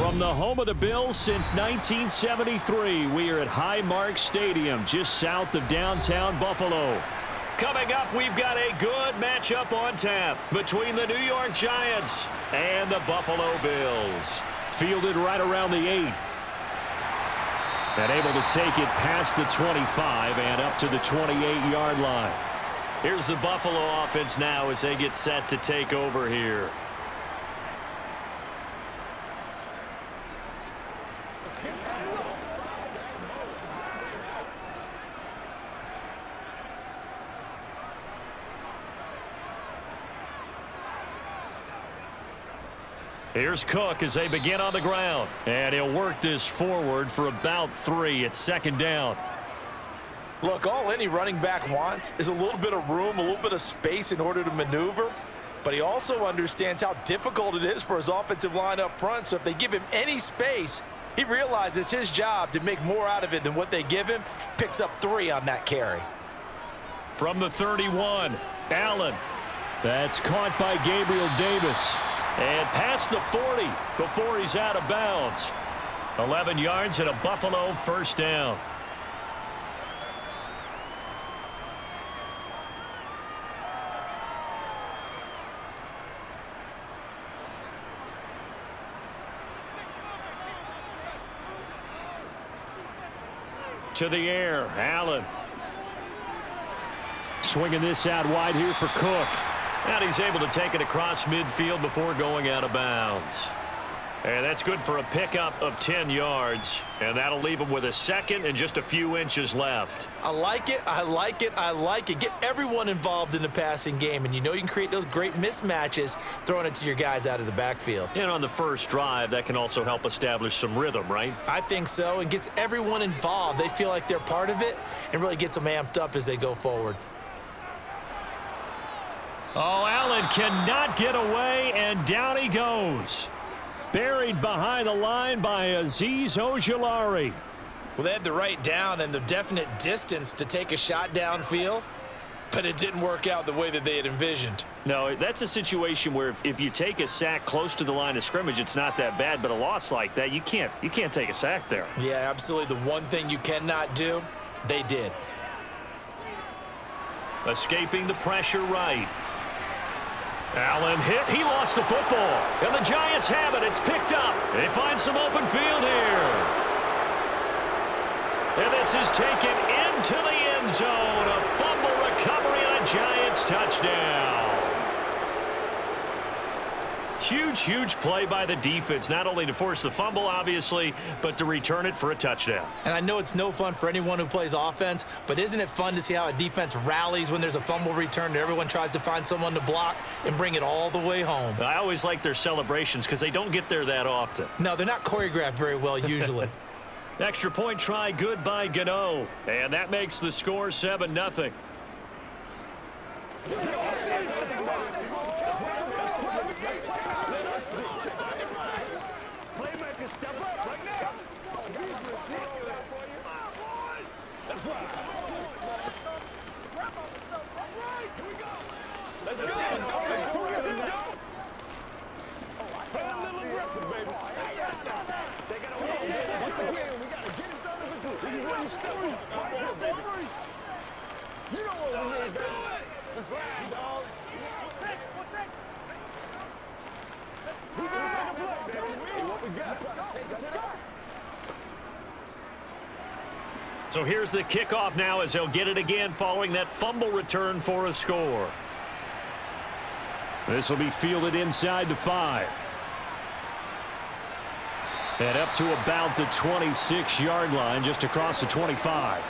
From the home of the Bills since 1973, we are at Highmark Stadium, just south of downtown Buffalo. Coming up, we've got a good matchup on tap between the New York Giants and the Buffalo Bills. Fielded right around the 8. And able to take it past the 25 and up to the 28-yard line. Here's the Buffalo offense now as they get set to take over here. Here's Cook as they begin on the ground. And he'll work this forward for about 3 at second down. Look, all any running back wants is a little bit of room, a little bit of space in order to maneuver. But he also understands how difficult it is for his offensive line up front. So if they give him any space, he realizes his job to make more out of it than what they give him. Picks up 3 on that carry. From the 31, Allen. That's caught by Gabriel Davis. And past the 40 before he's out of bounds. 11 yards and a Buffalo first down. To the air, Allen. Swinging this out wide here for Cook. And he's able to take it across midfield before going out of bounds. And that's good for a pickup of 10 yards. And that'll leave him with a second and just a few inches left. I like it, I like it, I like it. Get everyone involved in the passing game. And you know you can create those great mismatches throwing it to your guys out of the backfield. And on the first drive, that can also help establish some rhythm, right? I think so, and gets everyone involved. They feel like they're part of it and really gets them amped up as they go forward. Oh, Allen cannot get away, and down he goes. Buried behind the line by Azeez Ojulari. Well, they had the right down and the definite distance to take a shot downfield, but it didn't work out the way that they had envisioned. No, that's a situation where if you take a sack close to the line of scrimmage, it's not that bad, but a loss like that, you can't take a sack there. Yeah, absolutely. The one thing you cannot do, they did. Escaping the pressure right. Allen hit. He lost the football. And the Giants have it. It's picked up. They find some open field here. And this is taken into the end zone. A fumble recovery and a Giants touchdown. Huge play by the defense, not only to force the fumble, obviously, but to return it for a touchdown. And I know it's no fun for anyone who plays offense, but isn't it fun to see how a defense rallies when there's a fumble return and everyone tries to find someone to block and bring it all the way home? I always like their celebrations because they don't get there that often. No, they're not choreographed very well usually. Extra point try good by Gano. And that makes the score 7-0. So here's the kickoff now as they'll get it again following that fumble return for a score. This will be fielded inside the 5. And up to about the 26-yard line, just across the 25.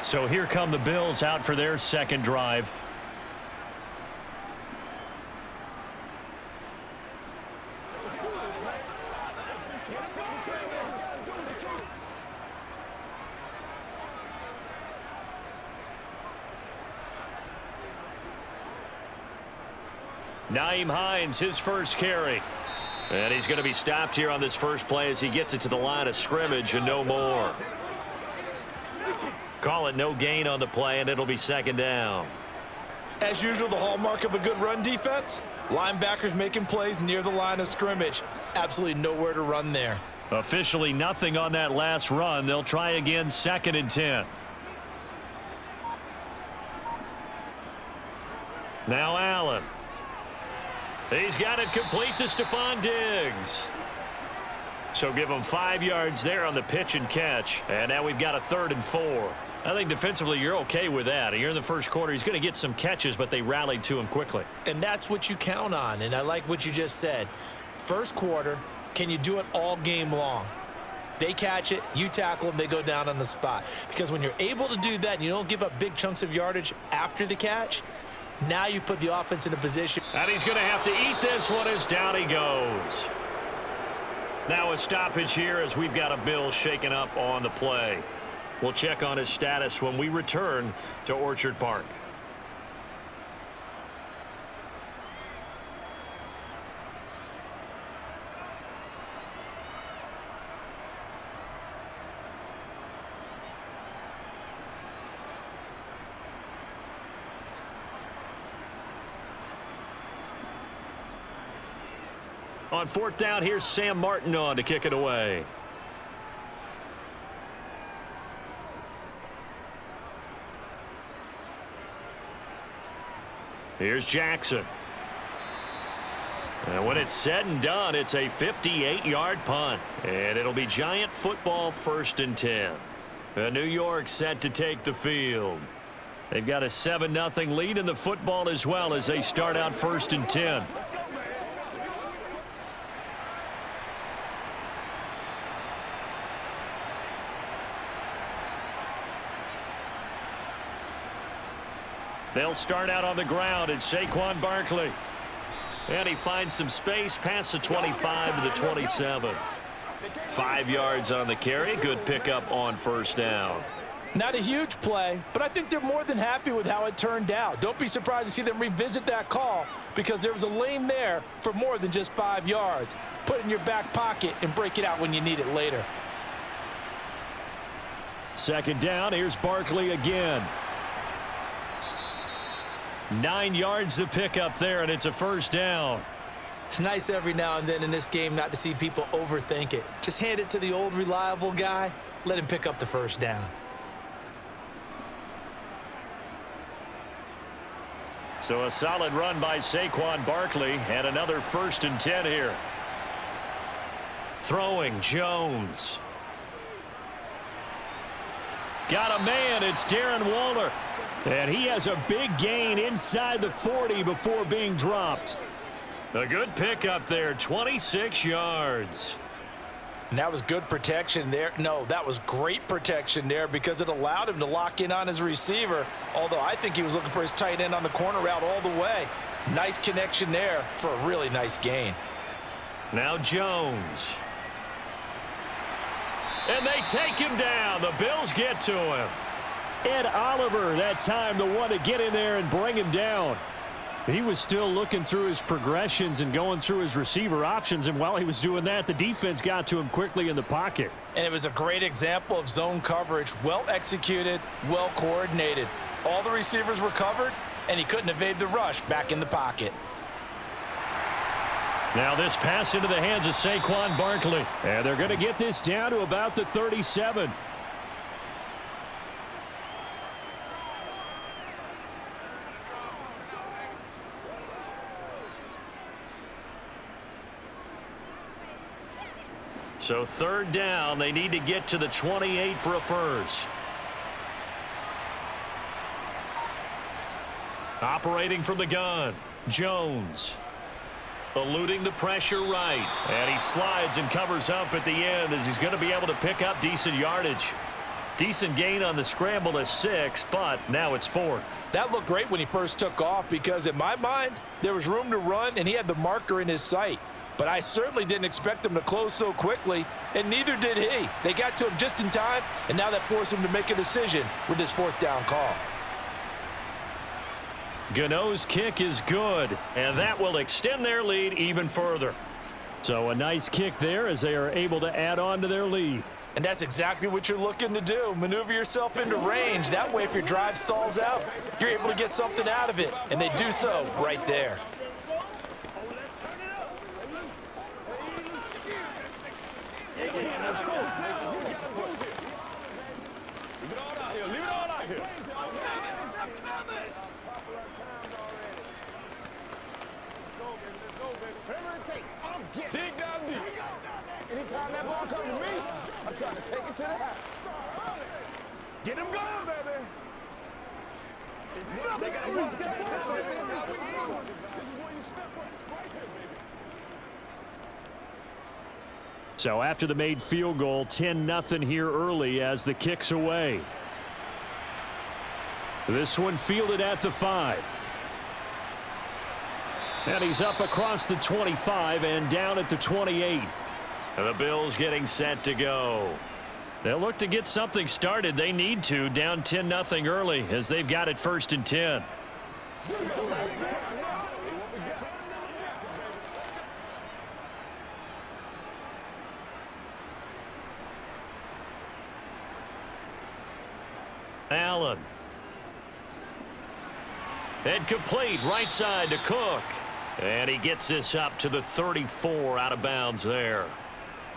So here come the Bills out for their second drive. Nyheim Hines, his first carry. And he's going to be stopped here on this first play as he gets it to the line of scrimmage and no more. Call it no gain on the play, and it'll be second down. As usual, the hallmark of a good run defense, Linebackers making plays near the line of scrimmage. Absolutely nowhere to run there. Officially nothing on that last run. They'll try again, 2nd and 10. Now Allen. He's got it complete to Stephon Diggs. So give him 5 yards there on the pitch and catch. And now we've got a 3rd and 4. I think defensively you're okay with that. Here in the first quarter, he's going to get some catches, but they rallied to him quickly. And that's what you count on, and I like what you just said. First quarter, can you do it all game long? They catch it, you tackle them, they go down on the spot. Because when you're able to do that and you don't give up big chunks of yardage after the catch, now you put the offense in a position. And he's going to have to eat this one as down he goes. Now a stoppage here as we've got a Bill shaken up on the play. We'll check on his status when we return to Orchard Park. On 4th down, here's Sam Martin on to kick it away. Here's Jackson. And when it's said and done, it's a 58-yard punt. And it'll be Giant football, 1st and 10. New York set to take the field. They've got a 7-0 lead in the football as well as they start out 1st and 10. They'll start out on the ground. It's Saquon Barkley. And he finds some space past the 25 to the 27. 5 yards on the carry. Good pickup on 1st down. Not a huge play, but I think they're more than happy with how it turned out. Don't be surprised to see them revisit that call because there was a lane there for more than just 5 yards. Put it in your back pocket and break it out when you need it later. 2nd down. Here's Barkley again. 9 yards to pick up there, and it's a 1st down. It's nice every now and then in this game not to see people overthink it. Just hand it to the old reliable guy. Let him pick up the 1st down. So a solid run by Saquon Barkley and another 1st and 10 here. Throwing Jones. Got a man. It's Darren Waller. And he has a big gain inside the 40 before being dropped. A good pickup there, 26 yards. And that was good protection there. No, that was great protection there because it allowed him to lock in on his receiver, although I think he was looking for his tight end on the corner route all the way. Nice connection there for a really nice gain. Now Jones. And they take him down. The Bills get to him. Ed Oliver that time the one to get in there and bring him down. He was still looking through his progressions and going through his receiver options, and while he was doing that, the defense got to him quickly in the pocket. And it was a great example of zone coverage, well executed, well coordinated. All the receivers were covered, and he couldn't evade the rush back in the pocket. Now this pass into the hands of Saquon Barkley, and they're going to get this down to about the 37. So 3rd down, they need to get to the 28 for a 1st. Operating from the gun, Jones. Eluding the pressure right. And he slides and covers up at the end as he's going to be able to pick up decent yardage. Decent gain on the scramble to 6, but now it's 4th. That looked great when he first took off because in my mind, there was room to run and he had the marker in his sight. But I certainly didn't expect him to close so quickly, and neither did he. They got to him just in time, and now that forced him to make a decision with his 4th down call. Gano's kick is good, and that will extend their lead even further. So a nice kick there as they are able to add on to their lead. And that's exactly what you're looking to do. Maneuver yourself into range. That way, if your drive stalls out, you're able to get something out of it, and they do so right there. Dig down deep. Anytime that ball comes to me, I'm trying to take it to the house. Get him going, baby. They got to work that ball, baby. That's how we eat. This is where you step up right here, baby. So after the made field goal, 10-0 here early as the kick's away. This one fielded at the 5. And he's up across the 25 and down at the 28. And the Bills getting set to go. They'll look to get something started. They need to, down 10-0 early as they've got it 1st and 10. Allen. And complete right side to Cook. And he gets this up to the 34 out of bounds there.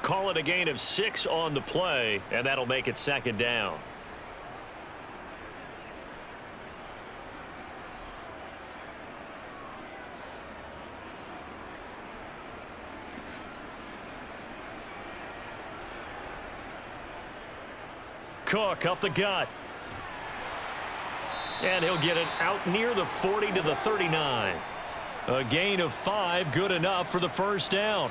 Call it a gain of 6 on the play, and that'll make it 2nd down. Cook up the gut. And he'll get it out near the 40 to the 39. A gain of 5, good enough for the 1st down.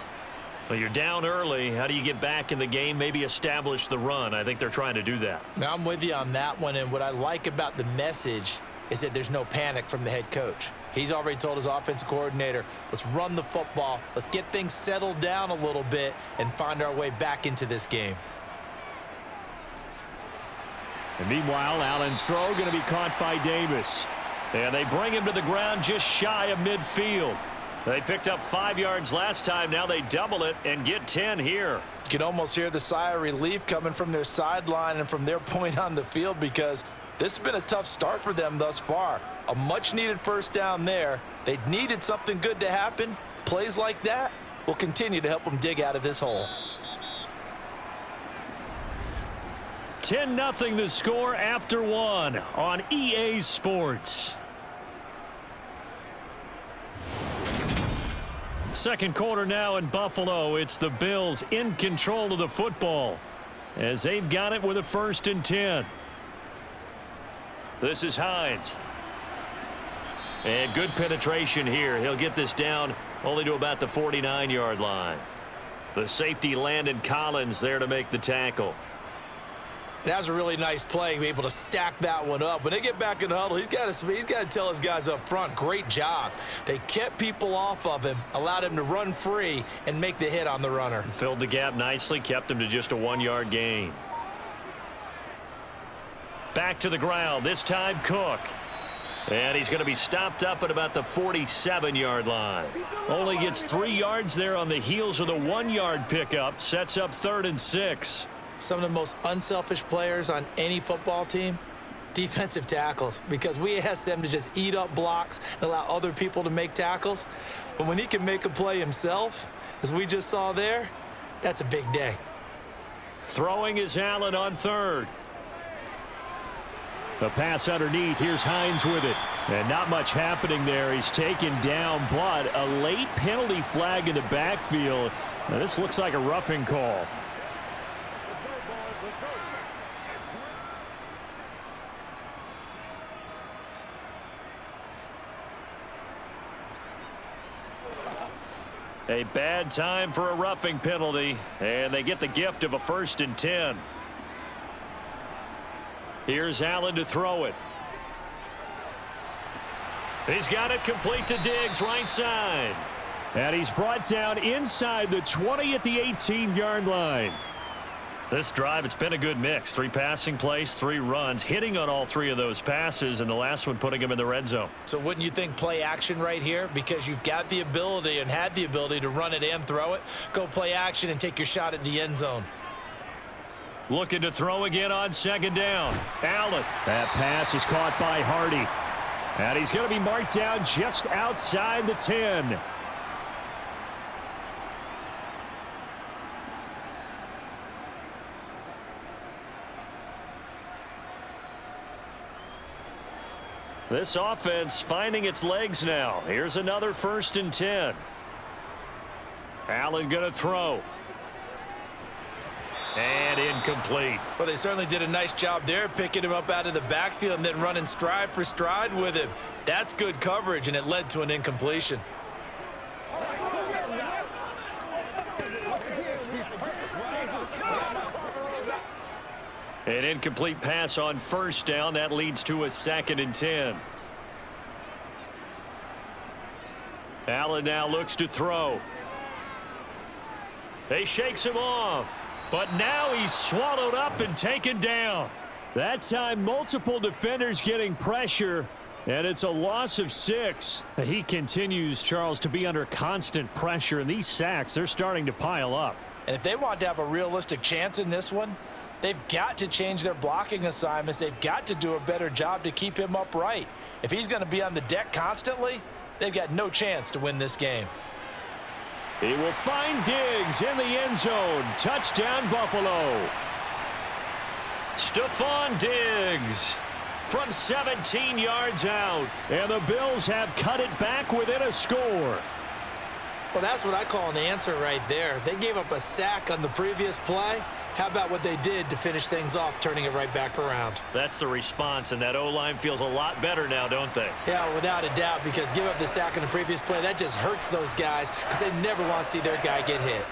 Well, you're down early. How do you get back in the game, maybe establish the run? I think they're trying to do that. Now, I'm with you on that one, and what I like about the message is that there's no panic from the head coach. He's already told his offensive coordinator, let's run the football, let's get things settled down a little bit and find our way back into this game. And meanwhile, Allen's throw going to be caught by Davis. And they bring him to the ground just shy of midfield. They picked up 5 yards last time. Now they double it and get 10 here. You can almost hear the sigh of relief coming from their sideline and from their point on the field because this has been a tough start for them thus far. A much-needed 1st down there. They needed something good to happen. Plays like that will continue to help them dig out of this hole. 10-0 the score after 1 on EA Sports. Second quarter now in Buffalo. It's the Bills in control of the football as they've got it with a 1st and 10. This is Hines. And good penetration here. He'll get this down only to about the 49-yard line. The safety Landon Collins there to make the tackle. That was a really nice play, be able to stack that one up. When they get back in the huddle, he's got to tell his guys up front, great job. They kept people off of him, allowed him to run free and make the hit on the runner. Filled the gap nicely, kept him to just a 1-yard gain. Back to the ground, this time Cook. And he's going to be stopped up at about the 47-yard line. Only gets 3 yards there on the heels of the 1-yard pickup. Sets up 3rd and 6. Some of the most unselfish players on any football team, defensive tackles, because we ask them to just eat up blocks and allow other people to make tackles. But when he can make a play himself, as we just saw there, that's a big day. Throwing is Allen on 3rd. The pass underneath. Here's Hines with it. And not much happening there. He's taken down, but a late penalty flag in the backfield. Now, this looks like a roughing call. A bad time for a roughing penalty, and they get the gift of a 1st and 10. Here's Allen to throw it. He's got it complete to Diggs, right side. And he's brought down inside the 20 at the 18-yard line. This drive, it's been a good mix. 3 passing plays, 3 runs, hitting on all 3 of those passes, and the last one putting him in the red zone. So wouldn't you think play action right here? Because you've got the ability and had the ability to run it and throw it. Go play action and take your shot at the end zone. Looking to throw again on 2nd down. Allen. That pass is caught by Hardy. And he's going to be marked down just outside the 10. This offense finding its legs now. Here's another 1st and 10. Allen going to throw. And incomplete. Well, they certainly did a nice job there, picking him up out of the backfield and then running stride for stride with him. That's good coverage, and it led to an incompletion. An incomplete pass on 1st down. That leads to a 2nd and 10. Allen now looks to throw. He shakes him off. But now he's swallowed up and taken down. That time, multiple defenders getting pressure, and it's a loss of 6. He continues, Charles, to be under constant pressure, and these sacks, they're starting to pile up. And if they want to have a realistic chance in this one, they've got to change their blocking assignments. They've got to do a better job to keep him upright. If he's going to be on the deck constantly, they've got no chance to win this game. He will find Diggs in the end zone. Touchdown, Buffalo. Stephon Diggs from 17 yards out. And the Bills have cut it back within a score. Well, that's what I call an answer right there. They gave up a sack on the previous play. How about what they did to finish things off, turning it right back around? That's the response, and that O-line feels a lot better now, don't they? Yeah, without a doubt, because give up the sack on the previous play, that just hurts those guys because they never want to see their guy get hit.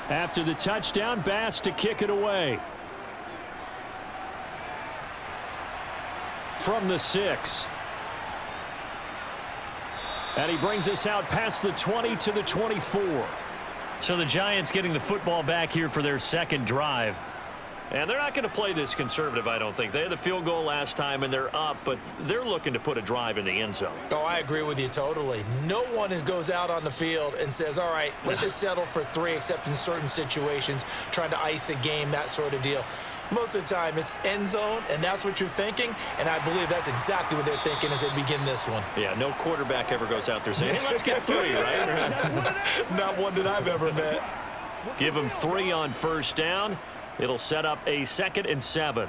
After the touchdown, Bass to kick it away. From the 6. And he brings us out past the 20 to the 24. So the Giants getting the football back here for their 2nd drive. And they're not going to play this conservative, I don't think. They had the field goal last time, and they're up, but they're looking to put a drive in the end zone. Oh, I agree with you totally. No one goes out on the field and says, all right, let's just settle for 3, except in certain situations, trying to ice a game, that sort of deal. Most of the time, it's end zone, and that's what you're thinking, and I believe that's exactly what they're thinking as they begin this one. Yeah, no quarterback ever goes out there saying, hey, let's get 3, right? Not one that I've ever met. Give him 3 on 1st down. It'll set up a 2nd and 7.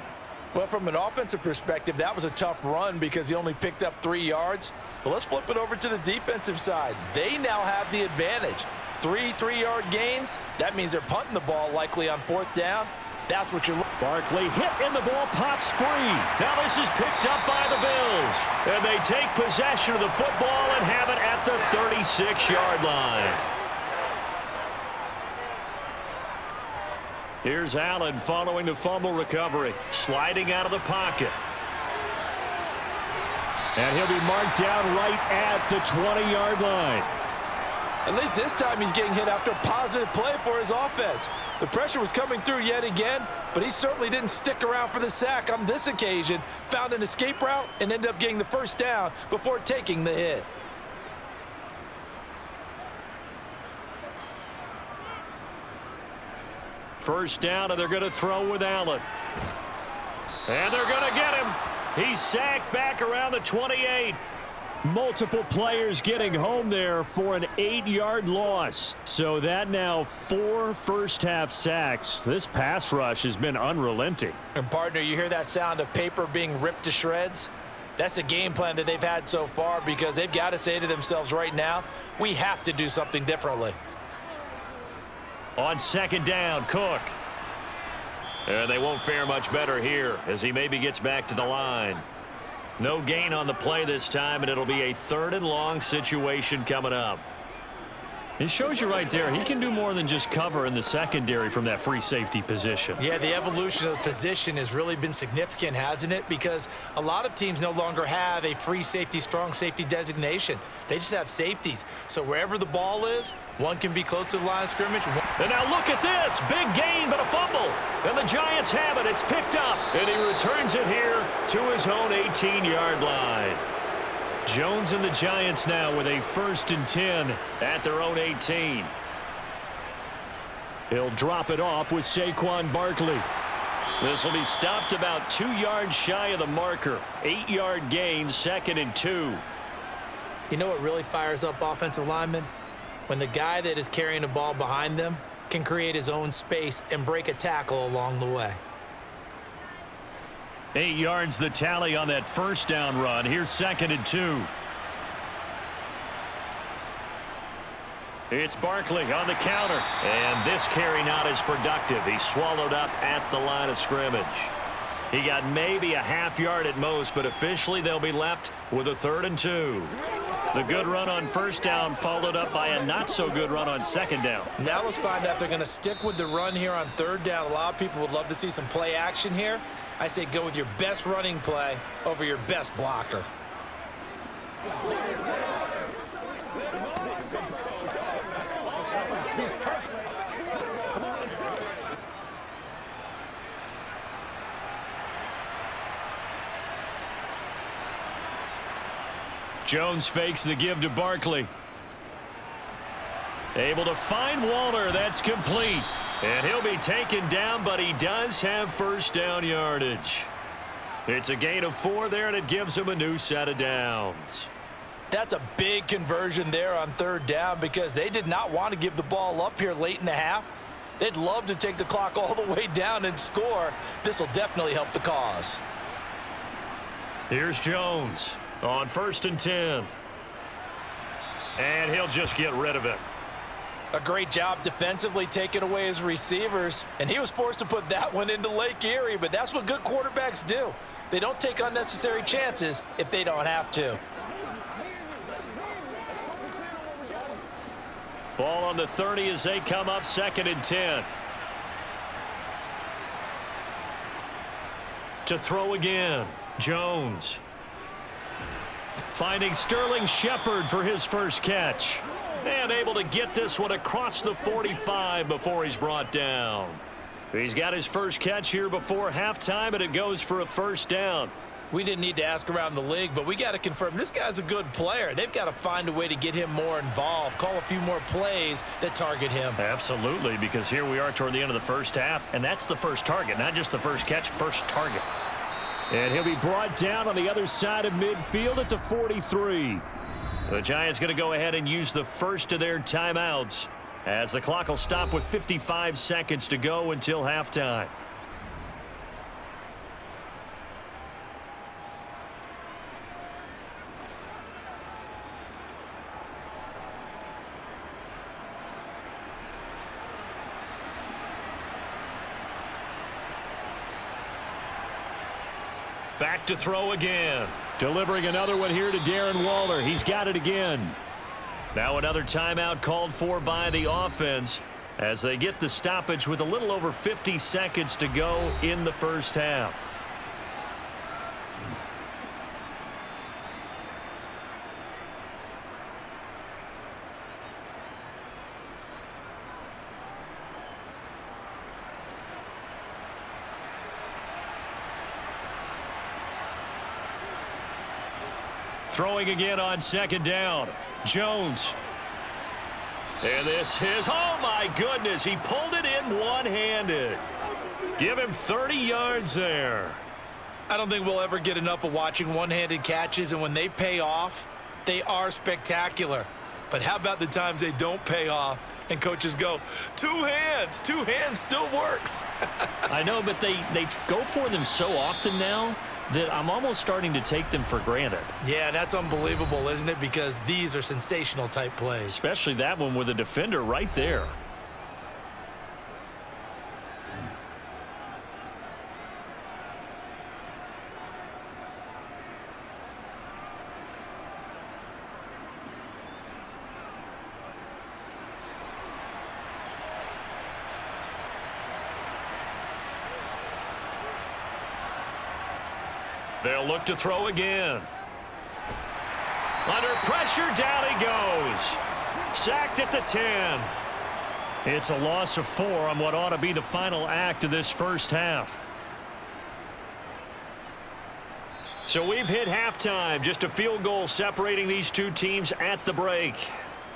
Well, from an offensive perspective, that was a tough run because he only picked up 3 yards. But let's flip it over to the defensive side. They now have the advantage. 3 3-yard gains. That means they're punting the ball likely on 4th down. That's what you're looking for. Barkley hit and the ball pops free. Now this is picked up by the Bills. And they take possession of the football and have it at the 36-yard line. Here's Allen following the fumble recovery. Sliding out of the pocket. And he'll be marked down right at the 20-yard line. At least this time he's getting hit after a positive play for his offense. The pressure was coming through yet again, but he certainly didn't stick around for the sack on this occasion. Found an escape route and ended up getting the 1st down before taking the hit. First down, and they're going to throw with Allen. And they're going to get him. He's sacked back around the 28. Multiple players getting home there for an 8-yard loss. So that now 4 first-half sacks. This pass rush has been unrelenting. And, partner, you hear that sound of paper being ripped to shreds? That's the game plan that they've had so far because they've got to say to themselves right now, we have to do something differently. On 2nd down, Cook. And they won't fare much better here as he maybe gets back to the line. No gain on the play this time, and it'll be a 3rd and long situation coming up. It shows you right there, he can do more than just cover in the secondary from that free safety position. Yeah, the evolution of the position has really been significant, hasn't it? Because a lot of teams no longer have a free safety, strong safety designation. They just have safeties. So wherever the ball is, one can be close to the line of scrimmage. And now look at this. Big gain, but a fumble. And the Giants have it. It's picked up. And he returns it here to his own 18-yard line. Jones and the Giants now with a 1st and 10 at their own 18. He'll drop it off with Saquon Barkley. This will be stopped about 2 yards shy of the marker. 8-yard gain, 2nd and 2. You know what really fires up offensive linemen? When the guy that is carrying the ball behind them can create his own space and break a tackle along the way. 8 yards the tally on that 1st down run. Here's 2nd and 2. It's Barkley on the counter. And this carry not as productive. He's swallowed up at the line of scrimmage. He got maybe a half yard at most, but officially they'll be left with a 3rd and 2. The good run on 1st down followed up by a not-so-good run on 2nd down. Now let's find out if they're going to stick with the run here on 3rd down. A lot of people would love to see some play action here. I say go with your best running play over your best blocker. Jones fakes the give to Barkley. Able to find Waller. That's complete. And he'll be taken down, but he does have 1st down yardage. It's a gain of 4 there, and it gives him a new set of downs. That's a big conversion there on 3rd down because they did not want to give the ball up here late in the half. They'd love to take the clock all the way down and score. This will definitely help the cause. Here's Jones on 1st and 10. And he'll just get rid of it. A great job defensively taking away his receivers, and he was forced to put that one into Lake Erie, but that's what good quarterbacks do. They don't take unnecessary chances if they don't have to. Ball on the 30 as they come up 2nd and 10. To throw again, Jones. Finding Sterling Shepard for his 1st catch. And able to get this one across the 45 before he's brought down. He's got his 1st catch here before halftime, and it goes for a 1st down. We didn't need to ask around the league, but we got to confirm this guy's a good player. They've got to find a way to get him more involved, call a few more plays that target him. Absolutely, because here we are toward the end of the 1st half, and that's the 1st target, not just the 1st catch, 1st target. And he'll be brought down on the other side of midfield at the 43. The Giants going to go ahead and use the 1st of their timeouts as the clock will stop with 55 seconds to go until halftime. Back to throw again. Delivering another one here to Darren Waller. He's got it again. Now another timeout called for by the offense as they get the stoppage with a little over 50 seconds to go in the 1st half. Throwing again on 2nd down. Jones. And this is, oh my goodness, he pulled it in one-handed. Give him 30 yards there. I don't think we'll ever get enough of watching one-handed catches, and when they pay off, they are spectacular. But how about the times they don't pay off and coaches go, 2 hands still works. I know, but they go for them so often now that I'm almost starting to take them for granted. Yeah, that's unbelievable, isn't it? Because these are sensational type plays. Especially that one with a defender right there. They'll look to throw again. Under pressure, down he goes. Sacked at the 10. It's a loss of 4 on what ought to be the final act of this first half. So we've hit halftime. Just a field goal separating these two teams at the break.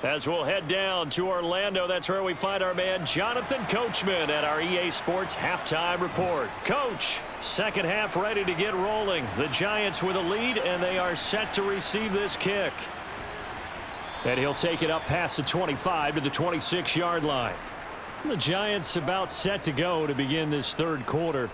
As we'll head down to Orlando, that's where we find our man Jonathan Coachman at our EA Sports Halftime Report. Coach, second half ready to get rolling. The Giants with a lead, and they are set to receive this kick. And he'll take it up past the 25 to the 26-yard line. The Giants about set to go to begin this third quarter.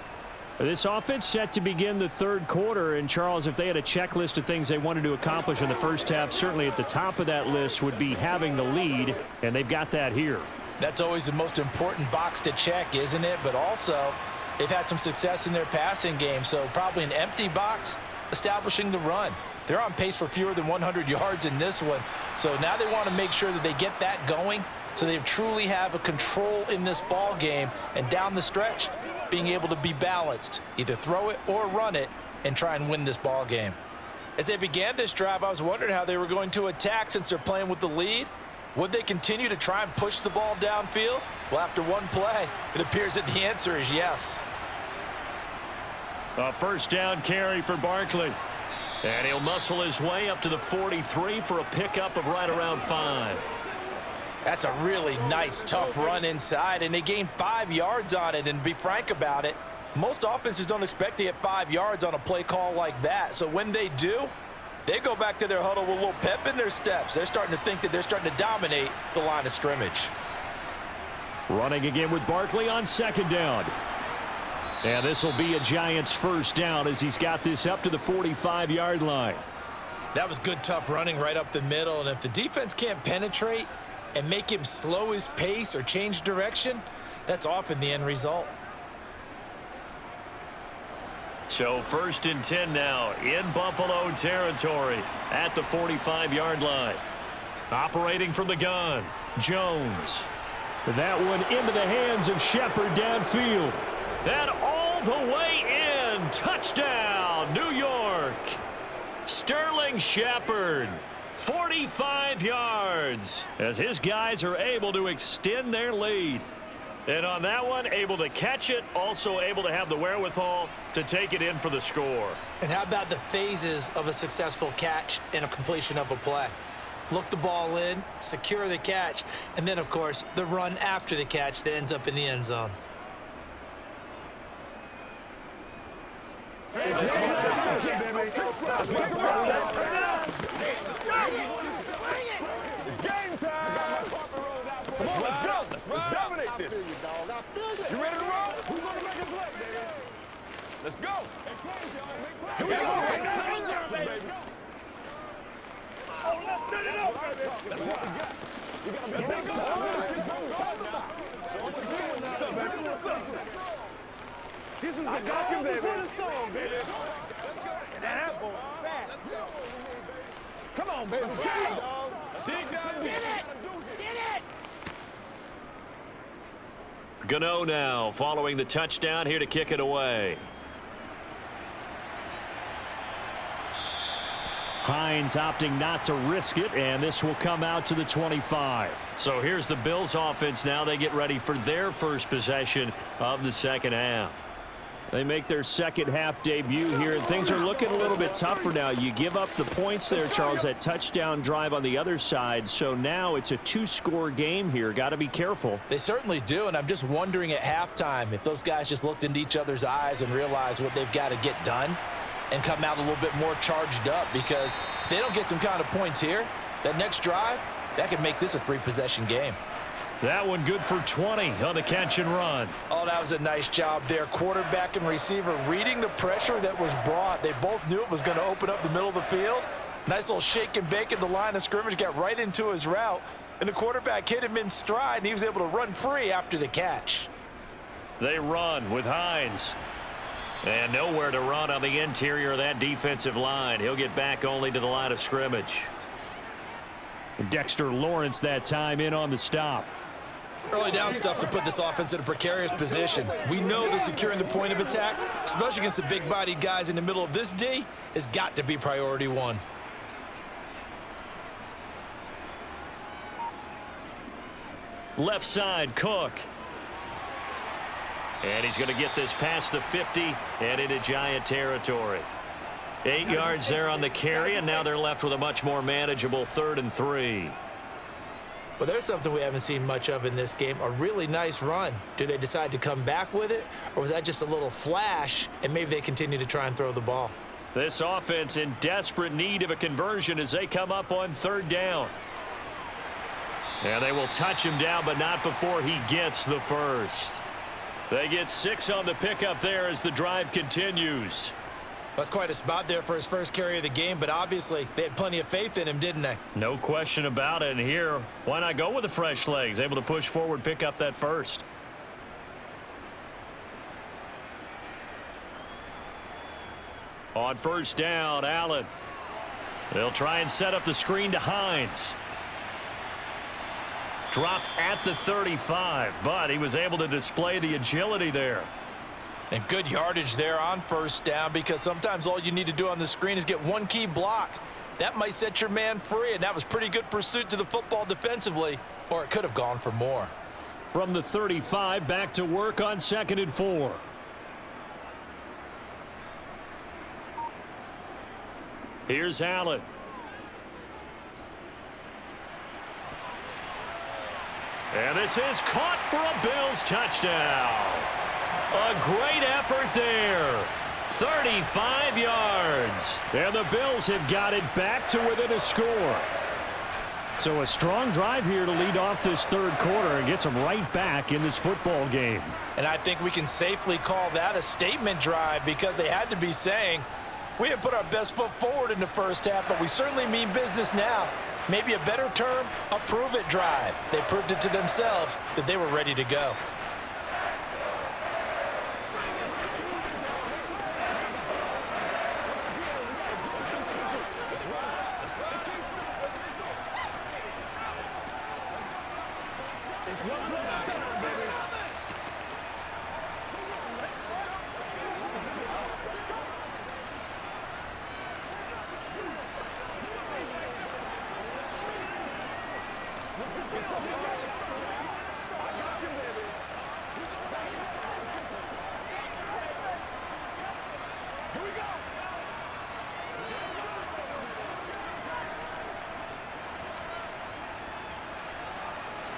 This offense set to begin the third quarter, and Charles, if they had a checklist of things they wanted to accomplish in the first half, certainly at the top of that list would be having the lead, and they've got that here. That's always the most important box to check, isn't it? But also, they've had some success in their passing game, so probably an empty box establishing the run. They're on pace for fewer than 100 yards in this one, so now they want to make sure that they get that going so they truly have a control in this ball game, and down the stretch, being able to be balanced, either throw it or run it, and try and win this ball game. As they began this drive, I was wondering how they were going to attack since they're playing with the lead. Would they continue to try and push the ball downfield? Well, after one play, it appears that the answer is yes. A first down carry for Barkley. And he'll muscle his way up to the 43 for a pickup of right around 5. That's a really nice, tough run inside, and they gained 5 yards on it. And to be frank about it, most offenses don't expect to get 5 yards on a play call like that. So when they do, they go back to their huddle with a little pep in their steps. They're starting to think that they're starting to dominate the line of scrimmage. Running again with Barkley on second down. And this will be a Giants first down as he's got this up to the 45-yard line. That was good, tough running right up the middle. And if the defense can't penetrate and make him slow his pace or change direction, that's often the end result. So first and 10 now in Buffalo territory at the 45-yard line. Operating from the gun, Jones. That one into the hands of Shepard downfield. And all the way in. Touchdown, New York. Sterling Shepard. 45 yards as his guys are able to extend their lead. And on that one, able to catch it, also able to have the wherewithal to take it in for the score. And how about the phases of a successful catch and a completion of a play? Look the ball in, secure the catch, and then, of course, the run after the catch that ends up in the end zone. It's game time. Come on, let's go. Let's dominate this. You ready to roll? Who's going to make a play, baby? Let's go. Here we go. Let's go. Oh, let's set it up, baby. That's what we got. We got to take This is the gotcha, baby. Baby. That boy is back. Let's go. Come on, baby. Let's get it, dog. Dig down. Get it. Get it. Gano now following the touchdown here to kick it away. Hines opting not to risk it, and this will come out to the 25. So here's the Bills offense now. They get ready for their first possession of the second half. They make their second half debut here, and things are looking a little bit tougher now. You give up the points there, Charles, that touchdown drive on the other side. So now it's a two-score game here. Got to be careful. They certainly do, and I'm just wondering at halftime if those guys just looked into each other's eyes and realized what they've got to get done and come out a little bit more charged up, because if they don't get some kind of points here, that next drive, that could make this a three-possession game. That one good for 20 on the catch and run. Oh, that was a nice job there. Quarterback and receiver reading the pressure that was brought. They both knew it was going to open up the middle of the field. Nice little shake and bake at the line of scrimmage, got right into his route, and the quarterback hit him in stride, and he was able to run free after the catch. They run with Hines. And nowhere to run on the interior of that defensive line. He'll get back only to the line of scrimmage. Dexter Lawrence that time in on the stop. Early down stuff to put this offense in a precarious position. We know that securing the point of attack, especially against the big-bodied guys in the middle of this D, has got to be priority one. Left side, Cook. And he's going to get this past the 50 and into Giant territory. 8 yards there on the carry, and now they're left with a much more manageable 3rd and 3. Well, there's something we haven't seen much of in this game, a really nice run. Do they decide to come back with it, or was that just a little flash, and maybe they continue to try and throw the ball? This offense in desperate need of a conversion as they come up on 3rd down. And they will touch him down, but not before he gets the first. They get 6 on the pickup there as the drive continues. That's quite a spot there for his first carry of the game, but obviously they had plenty of faith in him, didn't they? No question about it. And here, why not go with the fresh legs? Able to push forward, pick up that first. On 1st down, Allen. They'll try and set up the screen to Hines. Dropped at the 35, but he was able to display the agility there. And good yardage there on 1st down, because sometimes all you need to do on the screen is get one key block. That might set your man free, and that was pretty good pursuit to the football defensively, or it could have gone for more. From the 35, back to work on 2nd and 4. Here's Allen. And this is caught for a Bills touchdown. A great effort there. 35 yards. And the Bills have got it back to within a score. So a strong drive here to lead off this 3rd quarter and gets them right back in this football game. And I think we can safely call that a statement drive, because they had to be saying, we didn't put our best foot forward in the 1st half, but we certainly mean business now. Maybe a better term, a prove-it drive. They proved it to themselves that they were ready to go.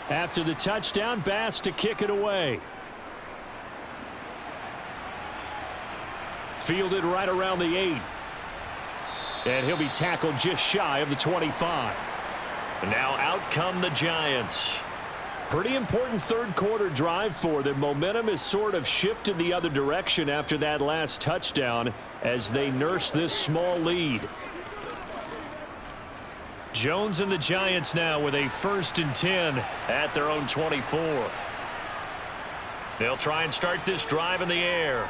After the touchdown, Bass to kick it away. Fielded right around the 8. And he'll be tackled just shy of the 25. And now out come the Giants. Pretty important 3rd quarter drive for them. Momentum has sort of shifted the other direction after that last touchdown as they nurse this small lead. Jones and the Giants now with a 1st and 10 at their own 24. They'll try and start this drive in the air.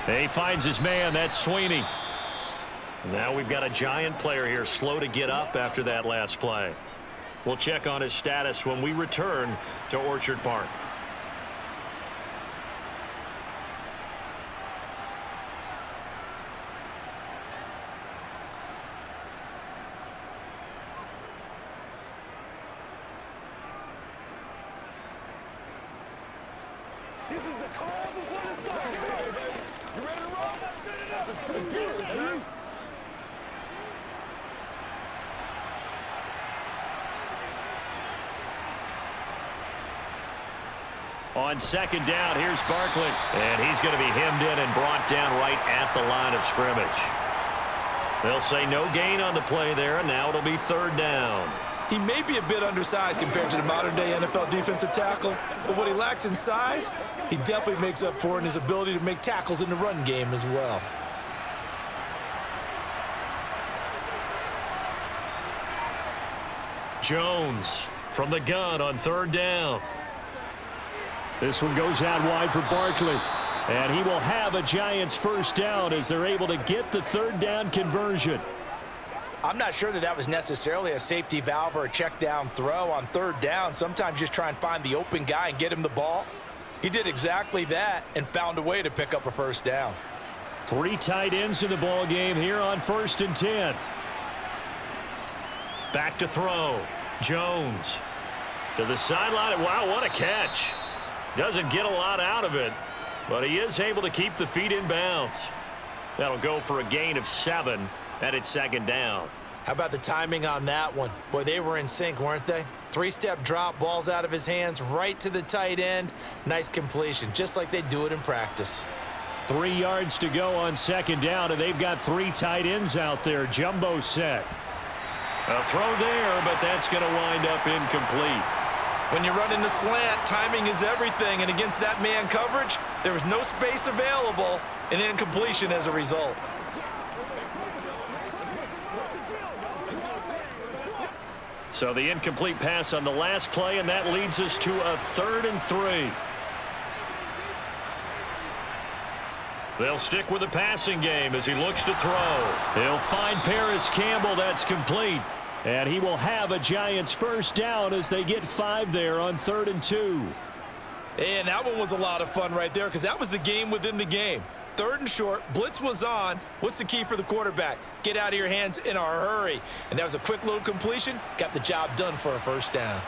He finds his man. That's Sweeney. Now we've got a Giant player here slow to get up after that last play. We'll check on his status when we return to Orchard Park. This is the call before the start. You ready to roll? Let's do this, man. On 2nd down, here's Barkley. And he's going to be hemmed in and brought down right at the line of scrimmage. They'll say no gain on the play there, and now it'll be 3rd down. He may be a bit undersized compared to the modern-day NFL defensive tackle, but what he lacks in size, he definitely makes up for in his ability to make tackles in the run game as well. Jones from the gun on 3rd down. This one goes out wide for Barkley. And he will have a Giants 1st down as they're able to get the 3rd down conversion. I'm not sure that was necessarily a safety valve or a check down throw on third down. Sometimes just try and find the open guy and get him the ball. He did exactly that and found a way to pick up a first down. 3 tight ends in the ball game here on 1st and 10. Back to throw. Jones to the sideline. Wow, what a catch. Doesn't get a lot out of it, but he is able to keep the feet in bounds. That'll go for a gain of 7, and it's 2nd down. How about the timing on that one? Boy, they were in sync, weren't they? 3-step drop, balls out of his hands, right to the tight end. Nice completion, just like they do it in practice. 3 yards to go on 2nd down, and they've got 3 tight ends out there. Jumbo set. A throw there, but that's going to wind up incomplete. When you're running the slant, timing is everything, and against that man coverage, there was no space available, and incompletion as a result. So the incomplete pass on the last play, and that leads us to a 3rd and 3. They'll stick with the passing game as he looks to throw. They'll find Paris Campbell. That's complete. And he will have a Giants first down as they get 5 there on 3rd and 2. And that one was a lot of fun right there because that was the game within the game. 3rd and short, blitz was on. What's the key for the quarterback? Get out of your hands in a hurry. And that was a quick little completion. Got the job done for a first down.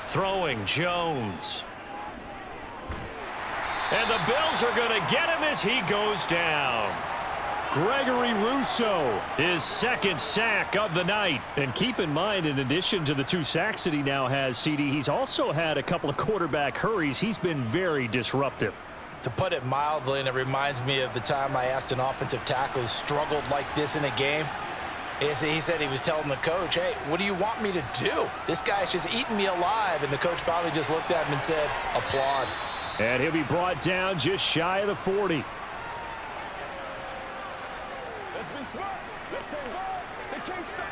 Throwing Jones. And the Bills are going to get him as he goes down. Gregory Rousseau, his 2nd sack of the night. And keep in mind, in addition to the 2 sacks that he now has, CD, he's also had a couple of quarterback hurries. He's been very disruptive. To put it mildly, and it reminds me of the time I asked an offensive tackle who struggled like this in a game. He said he was telling the coach, hey, what do you want me to do? This guy's just eating me alive. And the coach finally just looked at him and said, applaud. And he'll be brought down just shy of the 40. Let's be smart. Let's play ball. They can't stop.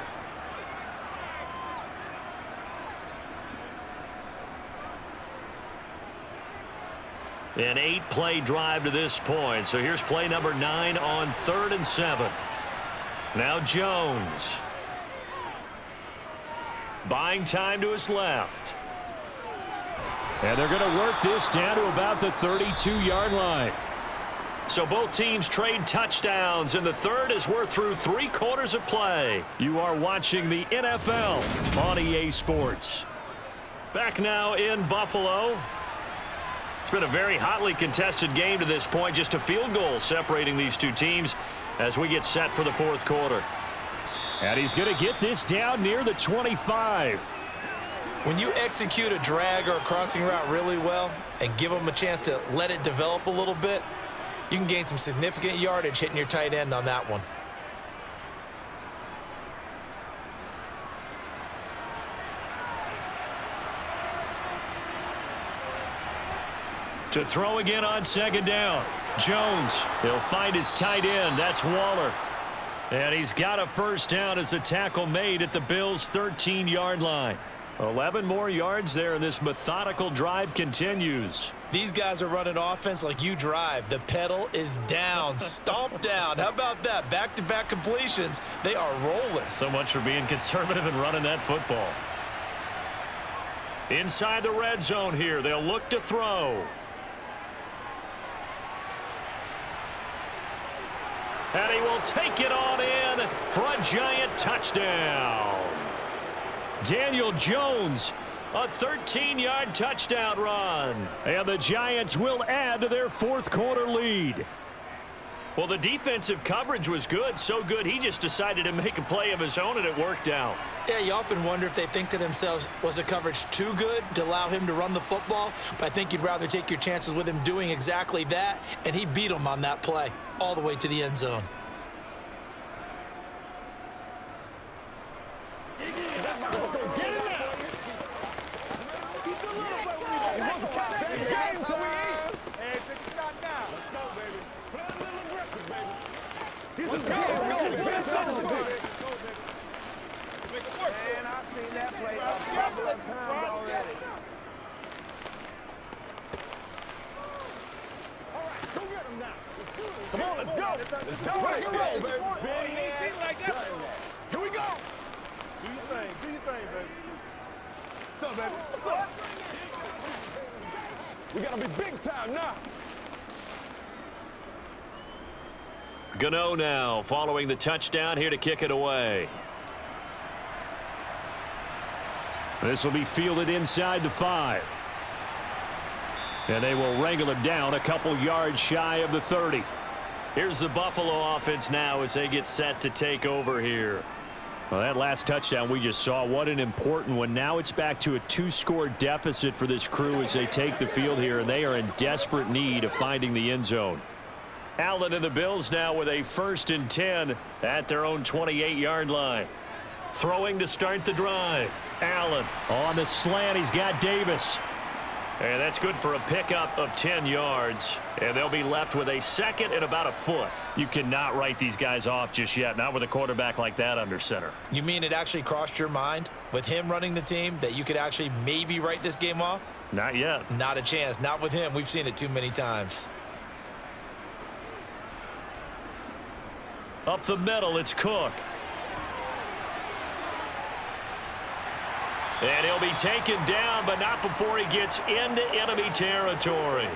An 8-play drive to this point. So here's play number 9 on 3rd and 7. Now Jones. Buying time to his left. And they're going to work this down to about the 32-yard line. So both teams trade touchdowns in the 3rd as we're through 3 quarters of play. You are watching the NFL on EA Sports. Back now in Buffalo. It's been a very hotly contested game to this point. Just a field goal separating these 2 teams as we get set for the 4th quarter. And he's going to get this down near the 25. When you execute a drag or a crossing route really well and give them a chance to let it develop a little bit, you can gain some significant yardage hitting your tight end on that one. To throw again on 2nd down. Jones, he'll find his tight end. That's Waller. And he's got a first down as the tackle made at the Bills' 13-yard line. 11 more yards there, and this methodical drive continues. These guys are running offense like you drive. The pedal is down, stomp down. How about that? Back-to-back completions. They are rolling. So much for being conservative and running that football. Inside the red zone here, they'll look to throw. And he will take it on in for a Giant touchdown. Daniel Jones, a 13-yard touchdown run. And the Giants will add to their 4th quarter lead. Well, the defensive coverage was good, so good he just decided to make a play of his own, and it worked out. Yeah, you often wonder if they think to themselves, was the coverage too good to allow him to run the football? But I think you'd rather take your chances with him doing exactly that, and he beat him on that play all the way to the end zone. Let's go get it now. Let's game till we eat. Hey, it's not now. Let's go, baby. Play a little aggressive, baby. Let's go. Let's go. Make it work. Man, I've seen that play a couple of times already. All right, go get him now. Come on, let's go. Let's dominate this. Here we go. Do your thing. Do your thing, baby. What's up, baby? What's up? We got to be big time now. Gano now following the touchdown here to kick it away. This will be fielded inside the 5. And they will wrangle him down a couple yards shy of the 30. Here's the Buffalo offense now as they get set to take over here. Well, that last touchdown we just saw, what an important one. Now it's back to a 2-score deficit for this crew as they take the field here, and they are in desperate need of finding the end zone. Allen and the Bills now with a 1st and 10 at their own 28-yard line. Throwing to start the drive. Allen on the slant. He's got Davis. And that's good for a pickup of 10 yards. And they'll be left with a 2nd and about a foot. You cannot write these guys off just yet, not with a quarterback like that under center. You mean it actually crossed your mind with him running the team that you could actually maybe write this game off? Not yet. Not a chance. Not with him. We've seen it too many times. Up the middle, it's Cook. And he'll be taken down, but not before he gets into enemy territory.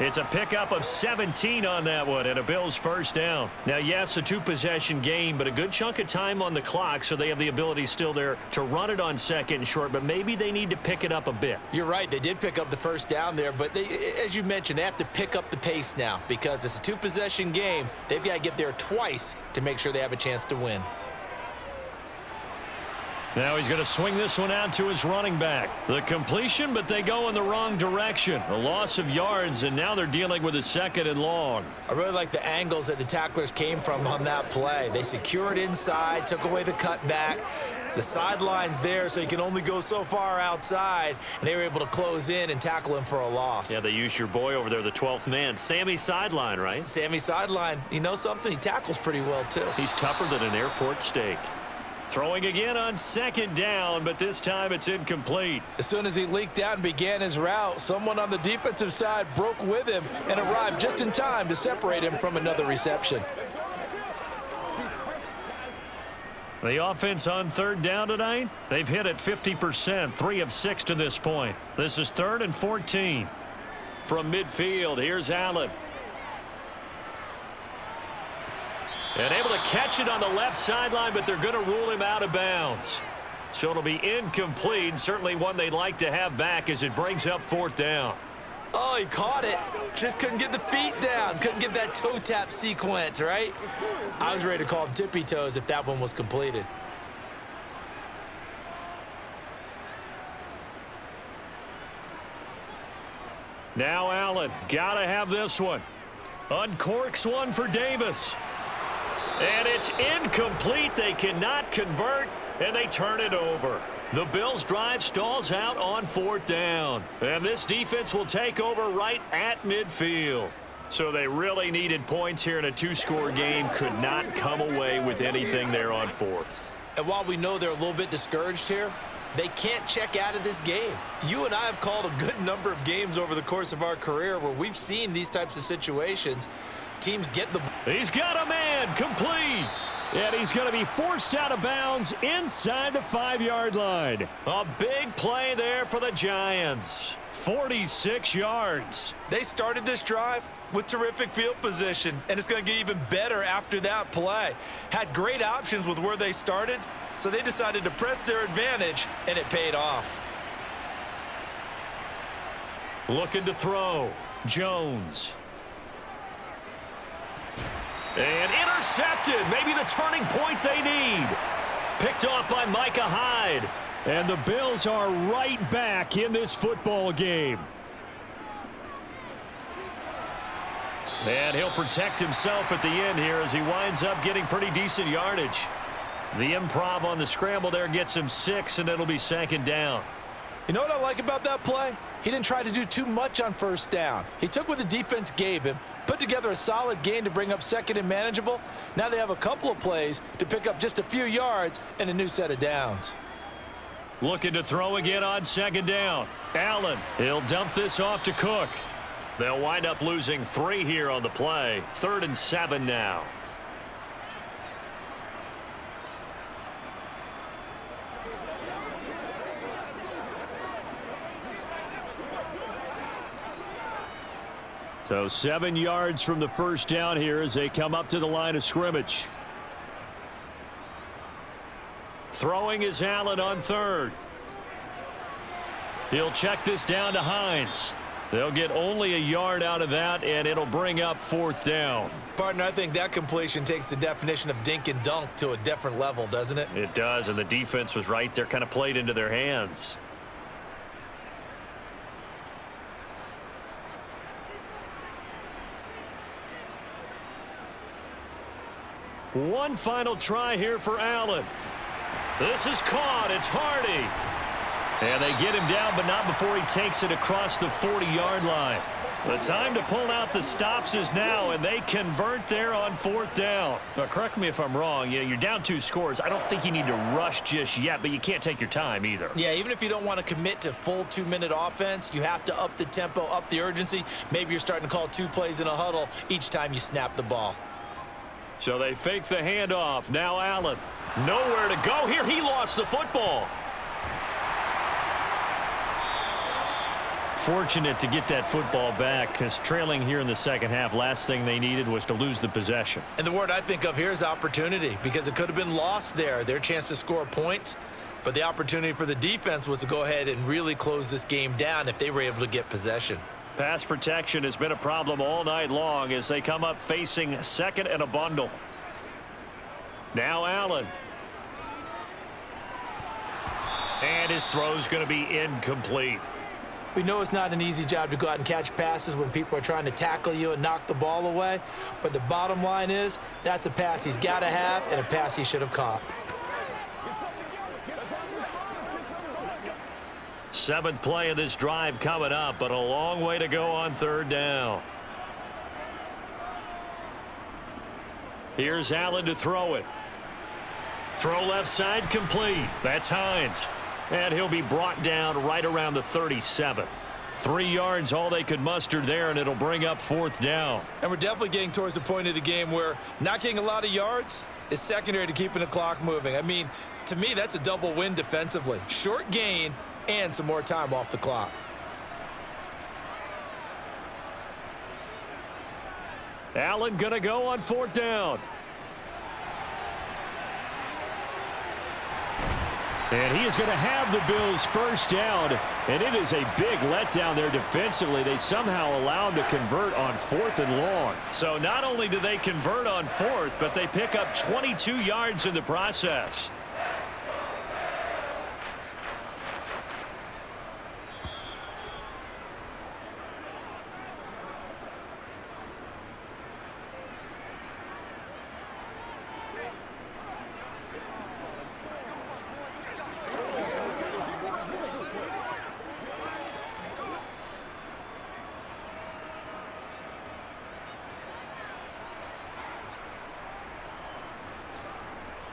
It's a pickup of 17 on that one and a Bills 1st down. Now, yes, a 2-possession game, but a good chunk of time on the clock, so they have the ability still there to run it on 2nd and short, but maybe they need to pick it up a bit. You're right. They did pick up the 1st down there, but they, as you mentioned, they have to pick up the pace now because it's a 2-possession game. They've got to get there twice to make sure they have a chance to win. Now he's going to swing this one out to his running back. The completion, but they go in the wrong direction. A loss of yards, and now they're dealing with a 2nd and long. I really like the angles that the tacklers came from on that play. They secured inside, took away the cutback. The sideline's there, so you can only go so far outside, and they were able to close in and tackle him for a loss. Yeah, they used your boy over there, the 12th man. Sammy Sideline, right? Sammy Sideline. You know something? He tackles pretty well, too. He's tougher than an airport steak. Throwing again on 2nd down, but this time it's incomplete. As soon as he leaked out and began his route, someone on the defensive side broke with him and arrived just in time to separate him from another reception. The offense on 3rd down tonight, they've hit it 50%, 3 of 6 to this point. This is 3rd and 14. From midfield, here's Allen. And able to catch it on the left sideline, but they're going to rule him out of bounds. So it'll be incomplete, certainly one they'd like to have back as it brings up 4th down. Oh, he caught it. Just couldn't get the feet down. Couldn't get that toe tap sequence, right? I was ready to call him tippy toes if that one was completed. Now Allen, gotta have this one. Uncorks one for Davis. And it's incomplete. They cannot convert, and they turn it over. The Bills' drive stalls out on 4th down. And this defense will take over right at midfield. So they really needed points here in a 2-score game. Could not come away with anything there on 4th. And while we know they're a little bit discouraged here, they can't check out of this game. You and I have called a good number of games over the course of our career where we've seen these types of situations. Teams get the... He's got a man, complete. And he's going to be forced out of bounds inside the 5-yard line. A big play there for the Giants. 46 yards. They started this drive with terrific field position, and it's going to get even better after that play. Had great options with where they started, so they decided to press their advantage, and it paid off. Looking to throw. Jones. And intercepted. Maybe the turning point they need. Picked off by Micah Hyde. And the Bills are right back in this football game. And he'll protect himself at the end here as he winds up getting pretty decent yardage. The improv on the scramble there gets him 6, and it'll be 2nd down. You know what I like about that play? He didn't try to do too much on 1st down. He took what the defense gave him, put together a solid gain to bring up 2nd and manageable. Now they have a couple of plays to pick up just a few yards and a new set of downs. Looking to throw again on 2nd down. Allen, he'll dump this off to Cook. They'll wind up losing 3 here on the play. 3rd and 7 now. So 7 yards from the first down here as they come up to the line of scrimmage. Throwing is Allen on 3rd. He'll check this down to Hines. They'll get only a yard out of that, and it'll bring up 4th down. Partner, I think that completion takes the definition of dink and dunk to a different level, doesn't it? It does, and the defense was right there, kind of played into their hands. One final try here for Allen. This is caught. It's Hardy. And they get him down, but not before he takes it across the 40-yard line. The time to pull out the stops is now, and they convert there on 4th down. Now, correct me if I'm wrong. You're down 2 scores. I don't think you need to rush just yet, but you can't take your time either. Yeah, even if you don't want to commit to full 2-minute offense, you have to up the tempo, up the urgency. Maybe you're starting to call 2 plays in a huddle each time you snap the ball. So they fake the handoff. Now Allen. Nowhere to go here. He lost the football. Fortunate to get that football back, because trailing here in the second half, last thing they needed was to lose the possession. And the word I think of here is opportunity, because it could have been lost there, their chance to score points. But the opportunity for the defense was to go ahead and really close this game down if they were able to get possession. Pass protection has been a problem all night long as they come up facing 2nd and a bundle. Now Allen. And his throw's going to be incomplete. We know it's not an easy job to go out and catch passes when people are trying to tackle you and knock the ball away. But the bottom line is that's a pass he's got to have and a pass he should have caught. 7th play of this drive coming up, but a long way to go on 3rd down. Here's Allen to throw it. Throw left side complete. That's Hines. And he'll be brought down right around the 37. 3 yards all they could muster there, and it'll bring up 4th down. And we're definitely getting towards the point of the game where not getting a lot of yards is secondary to keeping the clock moving. I mean, to me, that's a double win defensively. Short gain and some more time off the clock. Allen going to go on 4th down. And he is going to have the Bills' first down, and it is a big letdown there defensively. They somehow allow him to convert on 4th and long. So not only do they convert on 4th, but they pick up 22 yards in the process.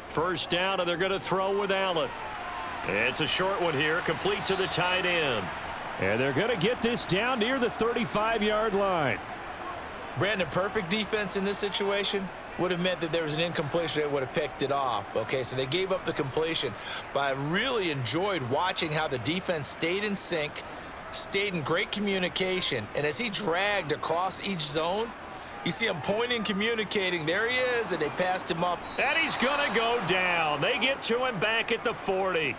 First down, and they're going to throw with Allen. It's a short one here, complete to the tight end. And they're going to get this down near the 35-yard line. Brandon, perfect defense in this situation would have meant that there was an incompletion that would have picked it off. Okay, so they gave up the completion. But I really enjoyed watching how the defense stayed in sync, stayed in great communication. And as he dragged across each zone, you see him pointing, communicating. There he is, and they passed him up. And he's going to go down. They get to him back at the 40.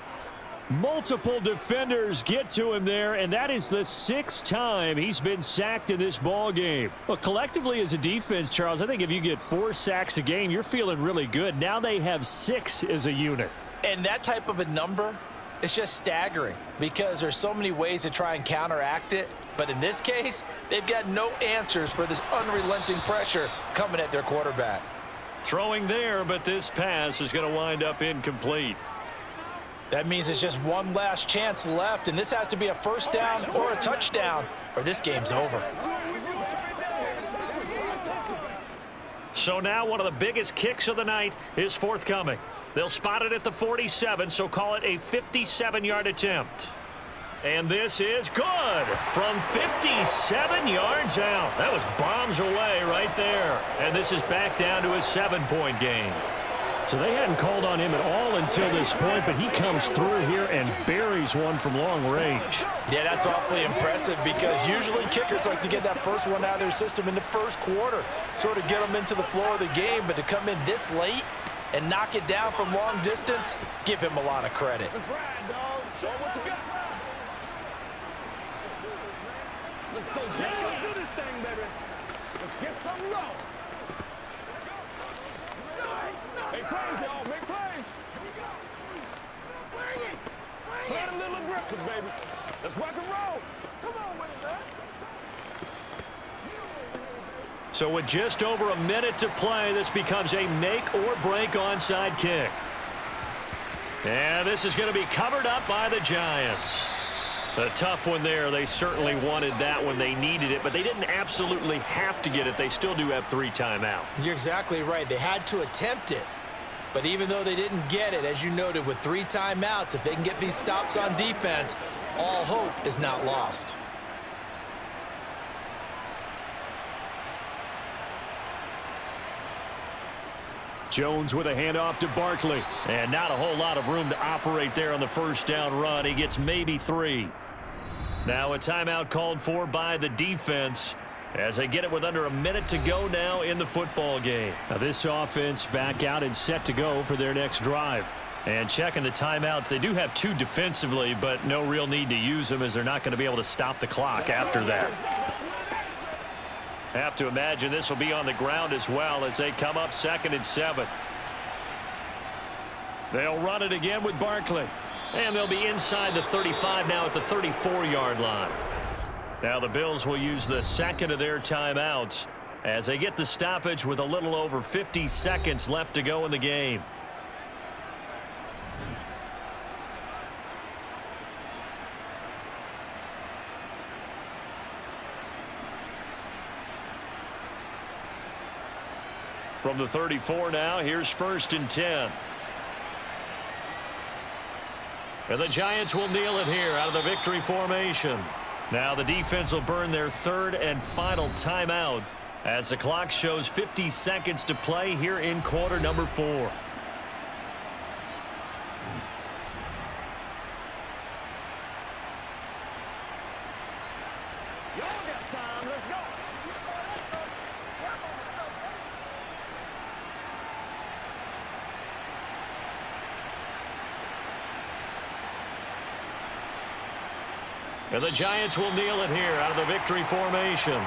Multiple defenders get to him there, and that is the 6th time he's been sacked in this ball game. Well, collectively as a defense, Charles, I think if you get 4 sacks a game, you're feeling really good. Now they have 6 as a unit. And that type of a number, it's just staggering because there's so many ways to try and counteract it. But in this case, they've got no answers for this unrelenting pressure coming at their quarterback. Throwing there, but this pass is going to wind up incomplete. That means it's just one last chance left, and this has to be a first down or a touchdown, or this game's over. So now one of the biggest kicks of the night is forthcoming. They'll spot it at the 47, so call it a 57-yard attempt. And this is good from 57 yards out. That was bombs away right there. And this is back down to a 7-point game. So they hadn't called on him at all until this point, but he comes through here and buries one from long range. Yeah, that's awfully impressive because usually kickers like to get that first one out of their system in the first quarter, sort of get them into the flow of the game, but to come in this late and knock it down from long distance, give him a lot of credit. Let's ride, dog. Show him what you got. Let's go do this thing, baby. Let's get some low. Make plays, y'all. Make plays. Bring it. Play it a little aggressive, baby. Let's rock and roll. Come on with it, man. So with just over a minute to play, this becomes a make-or-break onside kick. And this is going to be covered up by the Giants. A tough one there. They certainly wanted that when they needed it, but they didn't absolutely have to get it. They still do have 3 timeouts. You're exactly right. They had to attempt it. But even though they didn't get it, as you noted, with 3 timeouts, if they can get these stops on defense, all hope is not lost. Jones with a handoff to Barkley. And not a whole lot of room to operate there on the first down run. He gets maybe 3. Now a timeout called for by the defense as they get it with under a minute to go now in the football game. Now this offense back out and set to go for their next drive. And checking the timeouts, they do have 2 defensively, but no real need to use them as they're not going to be able to stop the clock after that. Have to imagine this will be on the ground as well as they come up 2nd and 7. They'll run it again with Barkley. And they'll be inside the 35 now at the 34-yard line. Now the Bills will use the second of their timeouts as they get the stoppage with a little over 50 seconds left to go in the game. From the 34 now, here's 1st and 10. And the Giants will kneel it here out of the victory formation. Now the defense will burn their 3rd and final timeout as the clock shows 50 seconds to play here in quarter number 4. Y'all got time. Let's go. And the Giants will kneel it here out of the victory formation.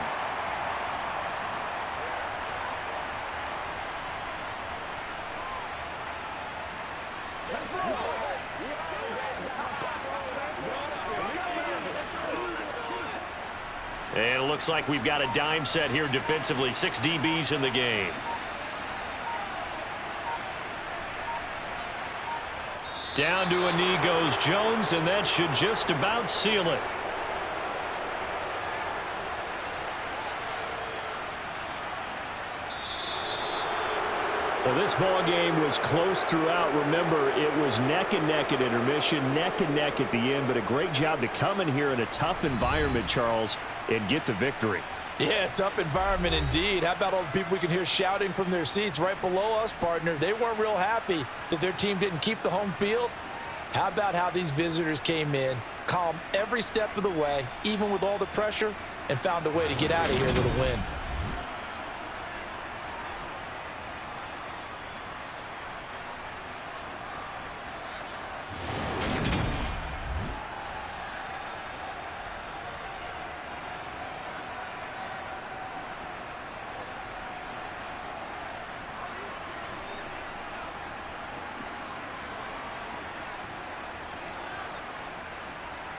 And it looks like we've got a dime set here defensively. 6 DBs in the game. Down to a knee goes Jones, and that should just about seal it. Well, this ball game was close throughout. Remember, it was neck and neck at intermission, neck and neck at the end, but a great job to come in here in a tough environment, Charles, and get the victory. Yeah, tough environment indeed. How about all the people we can hear shouting from their seats right below us, partner? They weren't real happy that their team didn't keep the home field. How about how these visitors came in, calm every step of the way, even with all the pressure, and found a way to get out of here with a win?